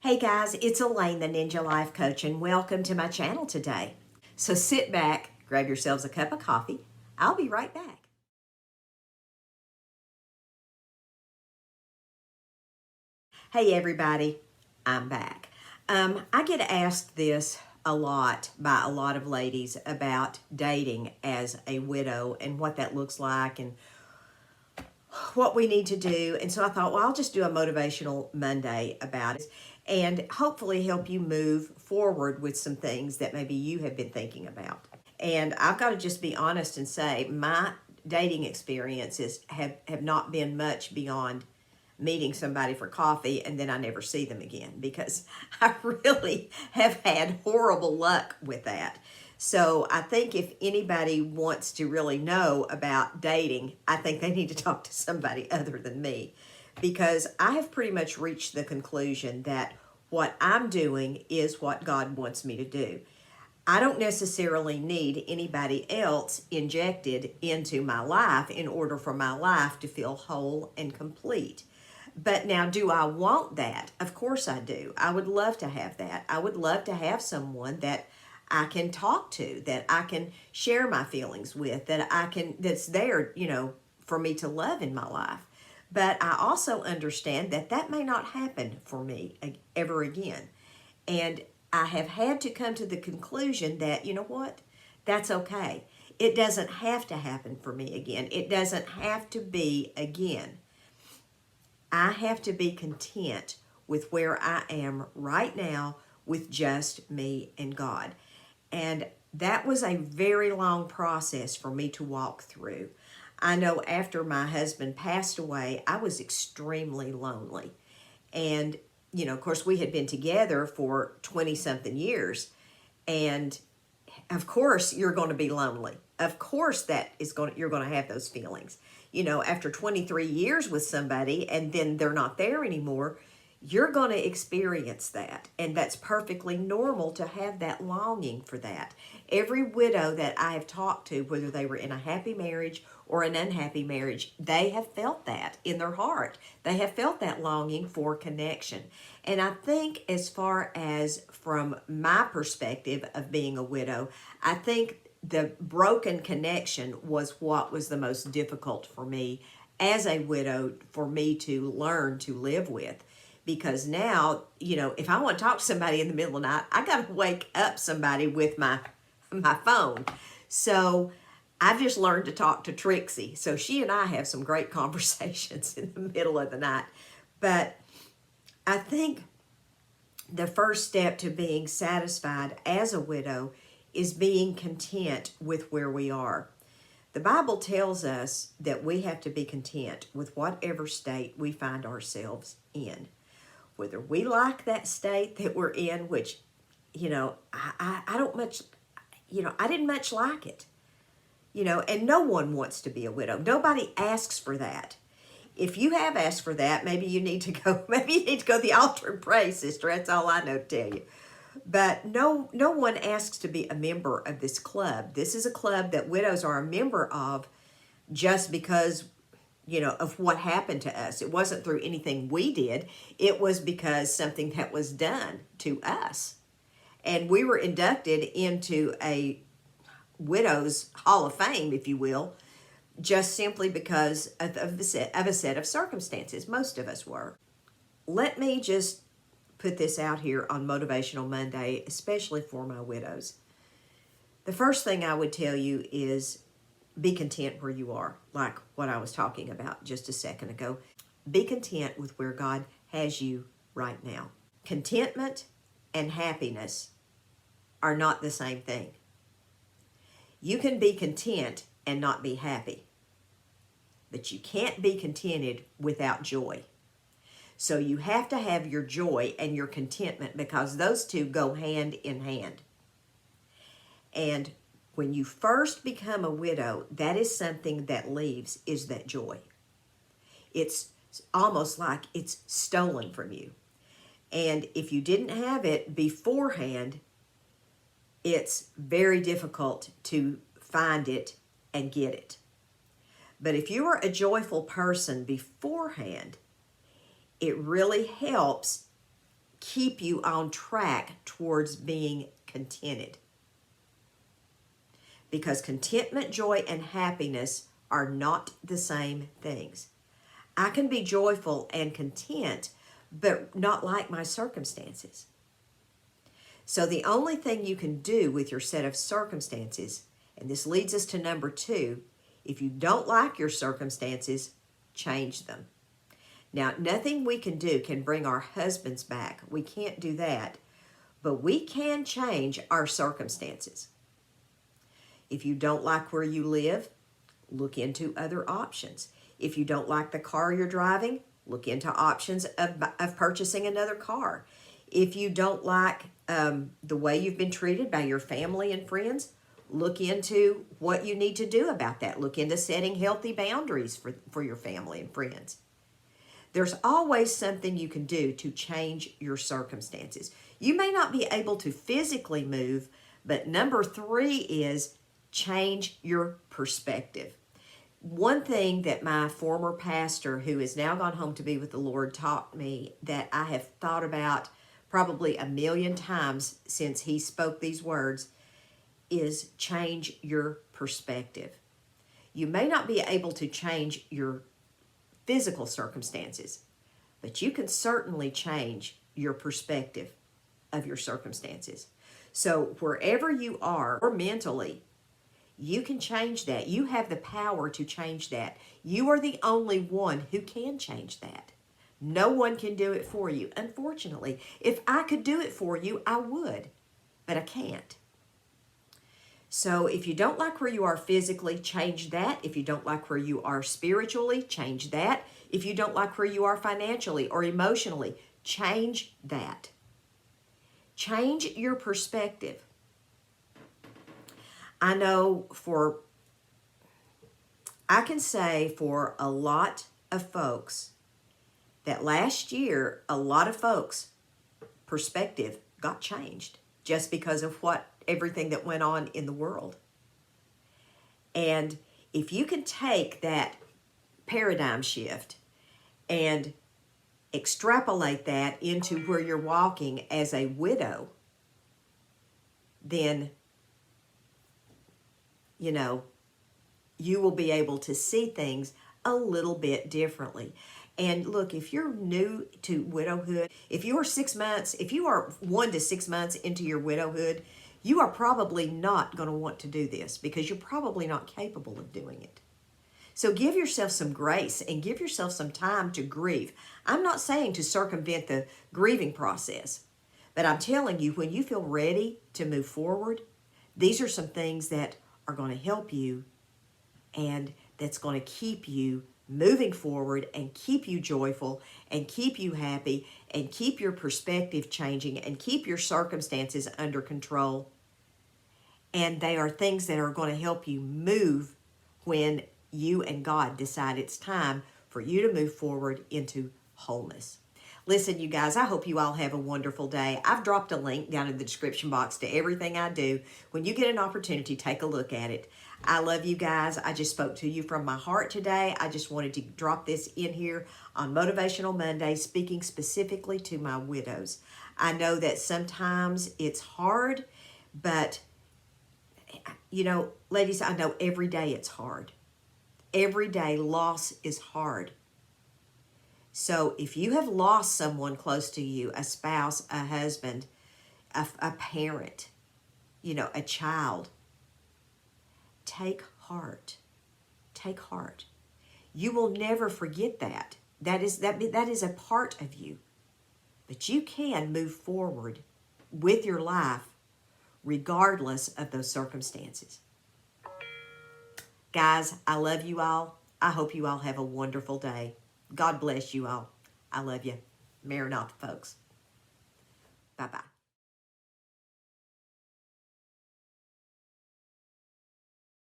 Hey guys, it's Elaine, the Ninja Life Coach, and welcome to my channel today. So sit back, grab yourselves a cup of coffee. I'll be right back. Hey everybody, I'm back. I get asked this a lot by a lot of ladies about dating as a widow and what that looks like and what we need to do. And so I thought, well, I'll just do a motivational Monday about it and hopefully help you move forward with some things that maybe you have been thinking about. And I've got to just be honest and say my dating experiences have not been much beyond meeting somebody for coffee and then I never see them again, because I really have had horrible luck with that. So I think if anybody wants to really know about dating, I think they need to talk to somebody other than me, because I have pretty much reached the conclusion that what I'm doing is what God wants me to do. I don't necessarily need anybody else injected into my life in order for my life to feel whole and complete. But now, do I want that? Of course I do. I would love to have that. I would love to have someone that I can talk to, that I can share my feelings with, that's there, for me to love in my life. But I also understand that that may not happen for me ever again. And I have had to come to the conclusion that, you know what? That's okay. It doesn't have to happen for me again. It doesn't have to be again. I have to be content with where I am right now with just me and God. And that was a very long process for me to walk through. I know after my husband passed away, I was extremely lonely. And, of course, we had been together for 20-something years. And, of course, you're going to be lonely. Of course, you're going to have those feelings. After 23 years with somebody and then they're not there anymore, you're going to experience that. And that's perfectly normal to have that longing for that. Every widow that I have talked to, whether they were in a happy marriage or an unhappy marriage, they have felt that in their heart. They have felt that longing for connection. And I think, as far as from my perspective of being a widow, I think the broken connection was what was the most difficult for me as a widow, for me to learn to live with. Because now, if I want to talk to somebody in the middle of the night, I got to wake up somebody with my phone. So I've just learned to talk to Trixie. So she and I have some great conversations in the middle of the night. But I think the first step to being satisfied as a widow is being content with where we are. The Bible tells us that we have to be content with whatever state we find ourselves in. Whether we like that state that we're in, which, I don't much, I didn't much like it, and no one wants to be a widow. Nobody asks for that. If you have asked for that, maybe you need to go to the altar and pray, sister. That's all I know to tell you. But no one asks to be a member of this club. This is a club that widows are a member of just because, of what happened to us. It wasn't through anything we did. It was because something that was done to us. And we were inducted into a widow's hall of fame, if you will, just simply because of a set of circumstances. Most of us were. Let me just put this out here on Motivational Monday, especially for my widows. The first thing I would tell you is be content where you are, like what I was talking about just a second ago. Be content with where God has you right now. Contentment and happiness are not the same thing. You can be content and not be happy, but you can't be contented without joy. So you have to have your joy and your contentment, because those two go hand in hand. And when you first become a widow, that is something that leaves, is that joy. It's almost like it's stolen from you. And if you didn't have it beforehand, it's very difficult to find it and get it. But if you are a joyful person beforehand, it really helps keep you on track towards being contented. Because contentment, joy, and happiness are not the same things. I can be joyful and content, but not like my circumstances. So the only thing you can do with your set of circumstances, and this leads us to number 2, if you don't like your circumstances, change them. Now, nothing we can do can bring our husbands back. We can't do that. But we can change our circumstances. If you don't like where you live, look into other options. If you don't like the car you're driving, look into options of purchasing another car. If you don't like the way you've been treated by your family and friends, look into what you need to do about that. Look into setting healthy boundaries for your family and friends. There's always something you can do to change your circumstances. You may not be able to physically move, but number 3 is change your perspective. One thing that my former pastor, who has now gone home to be with the Lord, taught me that I have thought about probably 1,000,000 times since he spoke these words is change your perspective. You may not be able to change your physical circumstances, but you can certainly change your perspective of your circumstances. So wherever you are, or mentally, you can change that. You have the power to change that. You are the only one who can change that. No one can do it for you. Unfortunately, if I could do it for you, I would, but I can't. So if you don't like where you are physically, change that. If you don't like where you are spiritually, change that. If you don't like where you are financially or emotionally, change that. Change your perspective. I know I can say for a lot of folks that last year, a lot of folks' perspective got changed just because of everything that went on in the world. And if you can take that paradigm shift and extrapolate that into where you're walking as a widow, then, you will be able to see things a little bit differently. And look, if you're new to widowhood, if you are 1 to 6 months into your widowhood, you are probably not going to want to do this because you're probably not capable of doing it. So give yourself some grace and give yourself some time to grieve. I'm not saying to circumvent the grieving process, but I'm telling you, when you feel ready to move forward, these are some things that are going to help you and that's going to keep you moving forward and keep you joyful and keep you happy and keep your perspective changing and keep your circumstances under control. And they are things that are going to help you move when you and God decide it's time for you to move forward into wholeness. Listen, you guys, I hope you all have a wonderful day. I've dropped a link down in the description box to everything I do. When you get an opportunity, take a look at it. I love you guys. I just spoke to you from my heart today. I just wanted to drop this in here on Motivational Monday, speaking specifically to my widows. I know that sometimes it's hard, but, ladies, I know every day it's hard. Every day loss is hard. So if you have lost someone close to you, a spouse, a husband, a parent, a child, take heart. Take heart. You will never forget that. That is a part of you. But you can move forward with your life regardless of those circumstances. Guys, I love you all. I hope you all have a wonderful day. God bless you all. I love you. Maranatha, folks. Bye-bye.